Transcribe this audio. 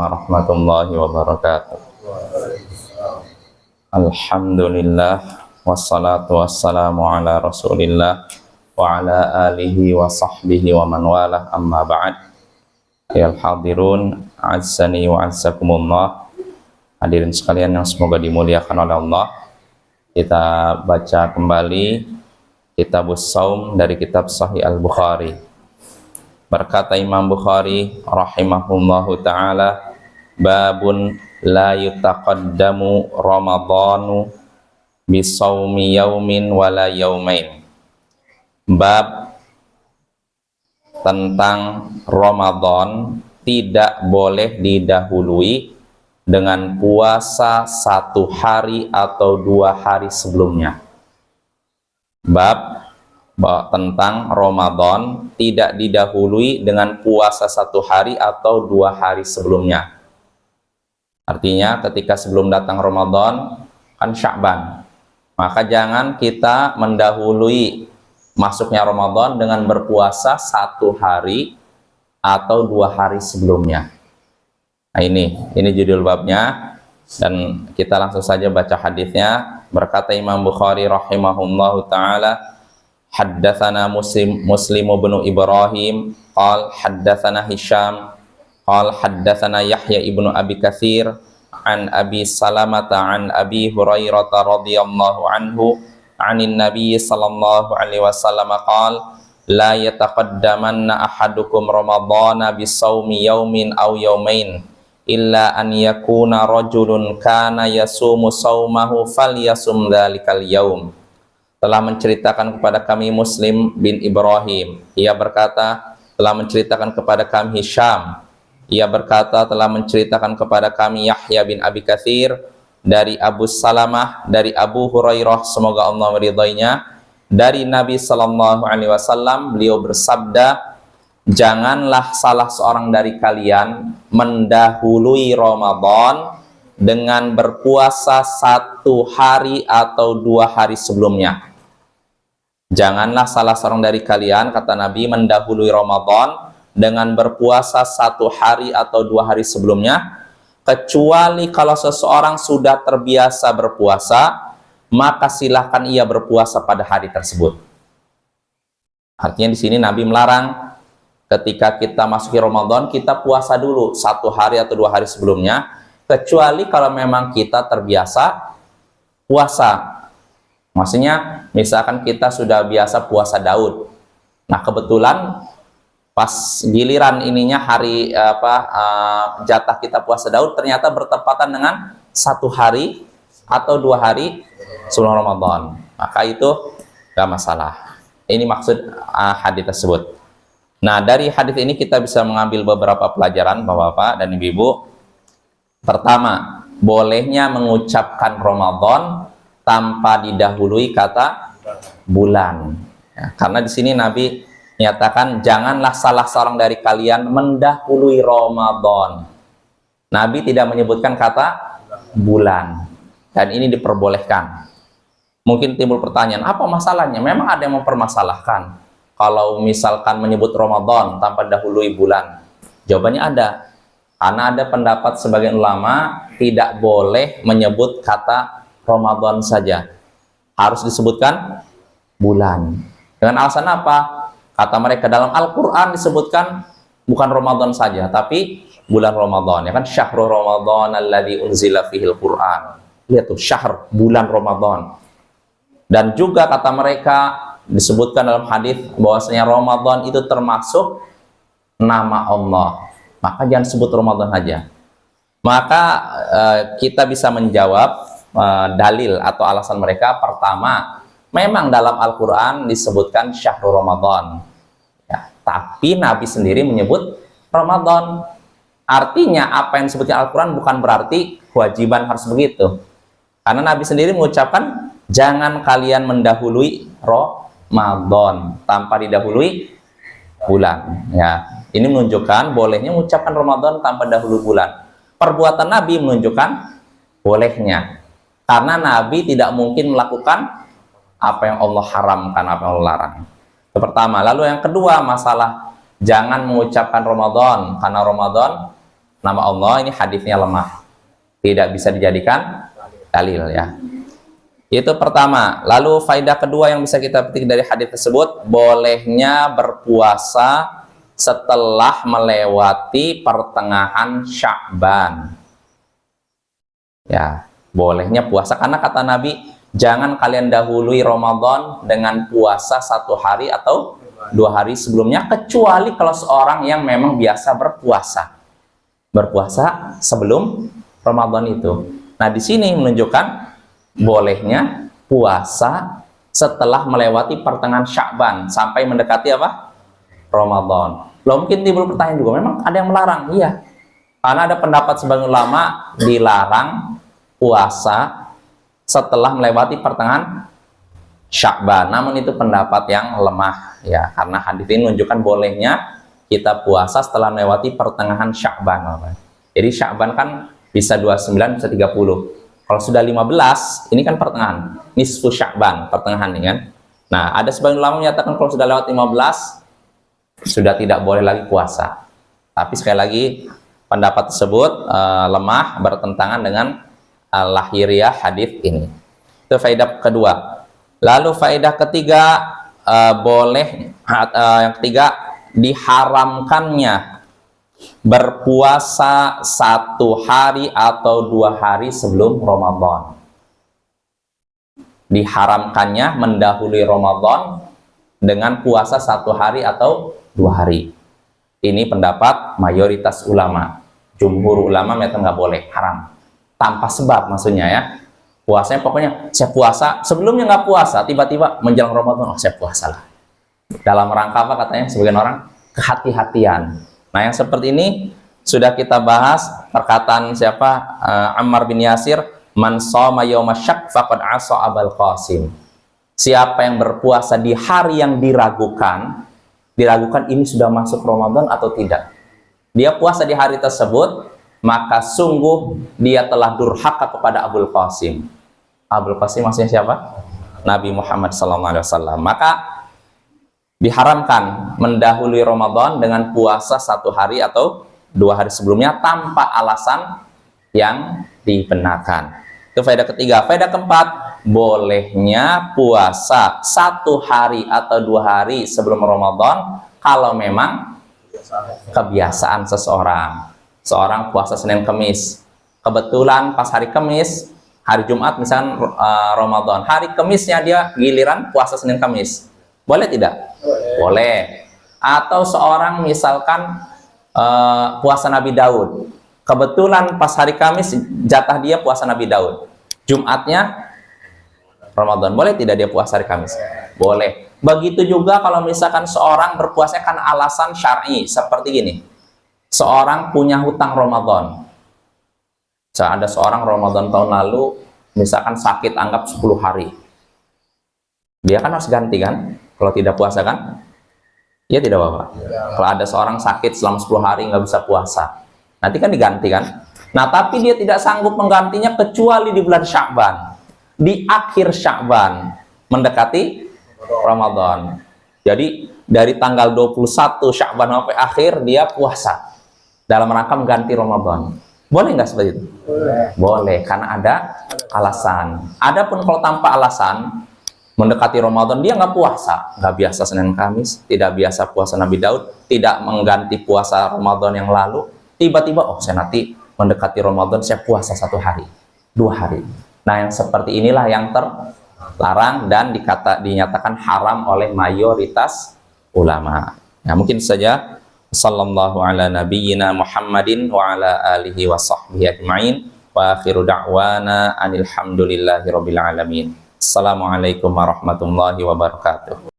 Warahmatullahi wabarakatuh. Alhamdulillah wassalatu wassalamu ala Rasulillah wa ala alihi wa sahbihi wa man walah, amma ba'd. Ya hadirun, azzani wa azzakumullah. Hadirin sekalian yang semoga dimuliakan oleh Allah. Kita baca kembali Kitabus Shaum dari kitab Sahih Al-Bukhari. Berkata Imam Bukhari rahimahullahu ta'ala, babun la yutaqaddamu ramadhanu bisawmi yaumin wala yaumain. Bab tentang Ramadan tidak boleh didahului dengan puasa satu hari atau 2 hari sebelumnya. Bab tentang Ramadan tidak didahului dengan puasa 1 hari atau 2 hari sebelumnya. Artinya ketika sebelum datang Ramadan kan Sya'ban, maka jangan kita mendahului masuknya Ramadan dengan berpuasa 1 hari atau 2 hari sebelumnya. Nah ini judul babnya, dan kita langsung saja baca hadisnya. Berkata Imam Bukhari rahimahullahu ta'ala, haddatsana Muslim bin Ibrahim qal haddatsana Hisham qal haddatsana Yahya ibnu Abi Katsir an Abi Salamah an Abi Hurairah radhiyallahu anhu anin Nabi sallallahu alaihi wasallam qal la yataqaddamanna ahadukum ramadhana bisawmi yaumin aw yaumain illa an yakuna rajulun kana yasumu sawmahu falyasum dzalikal yaum. Telah menceritakan kepada kami Muslim bin Ibrahim, ia berkata, telah menceritakan kepada kami Hisham, ia berkata, telah menceritakan kepada kami Yahya bin Abi Katsir dari Abu Salamah, dari Abu Hurairah, semoga Allah meridainya, dari Nabi sallallahu alaihi wasallam, beliau bersabda, janganlah salah seorang dari kalian mendahului Ramadan dengan berpuasa 1 hari atau 2 hari sebelumnya. Janganlah salah seorang dari kalian, kata Nabi, mendahului Ramadan dengan berpuasa 1 hari atau 2 hari sebelumnya, kecuali kalau seseorang sudah terbiasa berpuasa, maka silahkan ia berpuasa pada hari tersebut. Artinya di sini Nabi melarang ketika kita masuki Ramadan, kita puasa dulu 1 hari atau 2 hari sebelumnya, kecuali kalau memang kita terbiasa puasa. Maksudnya misalkan kita sudah biasa puasa Daud, nah kebetulan pas giliran ininya hari jatah kita puasa Daud ternyata bertepatan dengan 1 hari atau 2 hari sebelum Ramadan, maka itu gak masalah. Ini maksud hadis tersebut. Nah, dari hadis ini kita bisa mengambil beberapa pelajaran Bapak-bapak dan Ibu-ibu. Pertama, bolehnya mengucapkan Ramadan tanpa didahului kata bulan. Ya, karena di sini Nabi menyatakan janganlah salah seorang dari kalian mendahului Ramadan. Nabi tidak menyebutkan kata bulan, dan ini diperbolehkan. Mungkin timbul pertanyaan, apa masalahnya? Memang ada yang mempermasalahkan kalau misalkan menyebut Ramadan tanpa dahului bulan. Jawabannya ada. Karena ada pendapat sebagian ulama tidak boleh menyebut kata Ramadan saja, harus disebutkan bulan. Dengan alasan apa? Kata mereka dalam Al-Quran disebutkan bukan Ramadan saja, tapi bulan Ramadan. Ya kan, syahrul Ramadan alladzi unzila fihil Quran. Lihat tuh, syahr, bulan Ramadan. Dan juga kata mereka disebutkan dalam hadis bahwasanya Ramadan itu termasuk nama Allah, maka jangan sebut Ramadan saja. Maka kita bisa menjawab dalil atau alasan mereka. Pertama, memang dalam Al-Quran disebutkan syahrul Ramadan, ya, tapi Nabi sendiri menyebut Ramadan. Artinya apa yang disebutkan Al-Quran bukan berarti kewajiban harus begitu, karena Nabi sendiri mengucapkan jangan kalian mendahului Ramadan tanpa didahului bulan. Ya, ini menunjukkan bolehnya mengucapkan Ramadan tanpa dahulu bulan. Perbuatan Nabi menunjukkan bolehnya, karena Nabi tidak mungkin melakukan apa yang Allah haramkan, apa yang Allah larang. Itu pertama. Lalu yang kedua, masalah jangan mengucapkan Ramadan, karena Ramadan nama Allah, ini hadisnya lemah, tidak bisa dijadikan dalil ya. Itu pertama. Lalu faedah kedua yang bisa kita petik dari hadis tersebut, bolehnya berpuasa setelah melewati pertengahan Sya'ban. Ya, bolehnya puasa karena kata Nabi, jangan kalian dahului Ramadan dengan puasa 1 hari atau 2 hari sebelumnya, kecuali kalau seorang yang memang biasa berpuasa sebelum Ramadan itu. Nah, di sini menunjukkan bolehnya puasa setelah melewati pertengahan Sya'ban sampai mendekati apa? Ramadan. Loh, mungkin timbul pertanyaan juga, memang ada yang melarang? Iya. Karena ada pendapat sebagian ulama dilarang puasa setelah melewati pertengahan Sya'ban. Namun itu pendapat yang lemah ya, karena hadis ini menunjukkan bolehnya kita puasa setelah melewati pertengahan Sya'ban. Jadi Sya'ban kan bisa 29, bisa 30. Kalau sudah 15, ini kan pertengahan. Nisfu Sya'ban, pertengahan ini kan. Nah, ada sebagian ulama menyatakan kalau sudah lewat 15, sudah tidak boleh lagi puasa. Tapi sekali lagi, pendapat tersebut lemah, bertentangan dengan lahiriah hadis ini. Itu faedah kedua. Lalu faedah ketiga, yang ketiga, diharamkannya berpuasa 1 hari atau 2 hari sebelum Ramadan. Diharamkannya mendahului Ramadan dengan puasa 1 hari atau 2 hari. Ini pendapat mayoritas ulama. Jumhur ulama menyatakan nggak boleh, haram. Tanpa sebab maksudnya ya. Puasanya pokoknya saya puasa, sebelumnya nggak puasa, tiba-tiba menjelang Ramadan, oh saya puasa lah. Dalam rangka apa katanya sebagian orang? Kehati-hatian. Nah, yang seperti ini sudah kita bahas perkataan siapa? Ammar bin Yasir, man shoma yauma syak faqad asa Abul Qasim. Siapa yang berpuasa di hari yang diragukan ini sudah masuk Ramadan atau tidak. Dia puasa di hari tersebut, maka sungguh dia telah durhaka kepada Abul Qasim. Abul Qasim maksudnya siapa? Nabi Muhammad SAW. Maka diharamkan mendahului Ramadan dengan puasa 1 hari atau 2 hari sebelumnya tanpa alasan yang dibenarkan. Itu faedah ketiga. Faedah keempat, bolehnya puasa 1 hari atau 2 hari sebelum Ramadan kalau memang kebiasaan seseorang. Seorang puasa Senin Kemis, kebetulan pas hari Kemis, hari Jumat misalnya Ramadan, hari Kemisnya dia giliran puasa Senin Kemis, boleh tidak? Boleh. Atau seorang misalkan puasa Nabi Daud, kebetulan pas hari Kamis jatah dia puasa Nabi Daud, Jumatnya Ramadan, boleh tidak dia puasa hari Kamis? Boleh. Begitu juga kalau misalkan seorang berpuasa karena alasan syar'i, seperti gini, seorang punya hutang Ramadan. Ada seorang Ramadan tahun lalu misalkan sakit, anggap 10 hari, dia kan harus ganti kan kalau tidak puasa kan? Iya tidak Bapak? Kalau ada seorang sakit selama 10 hari nggak bisa puasa, nanti kan diganti kan? Nah, tapi dia tidak sanggup menggantinya kecuali di bulan Sya'ban, di akhir Sya'ban mendekati Ramadan. Jadi dari tanggal 21 Sya'ban sampai akhir dia puasa dalam rangka mengganti Ramadan. Boleh nggak seperti itu? Boleh, karena ada alasan. Adapun kalau tanpa alasan, mendekati Ramadan dia nggak puasa, nggak biasa Senin Kamis, tidak biasa puasa Nabi Daud, tidak mengganti puasa Ramadan yang lalu, tiba-tiba oh saya nanti mendekati Ramadan saya puasa 1 hari, 2 hari. Nah, yang seperti inilah yang terlarang dan dinyatakan haram oleh mayoritas ulama. Nah, mungkin saja. Sallallahu ala nabiyyina Muhammadin wa ala alihi wa sahbihi ajma'in wa akhiru da'wana anil hamdulillahi rabbil alamin. Assalamualaikum warahmatullahi wabarakatuh.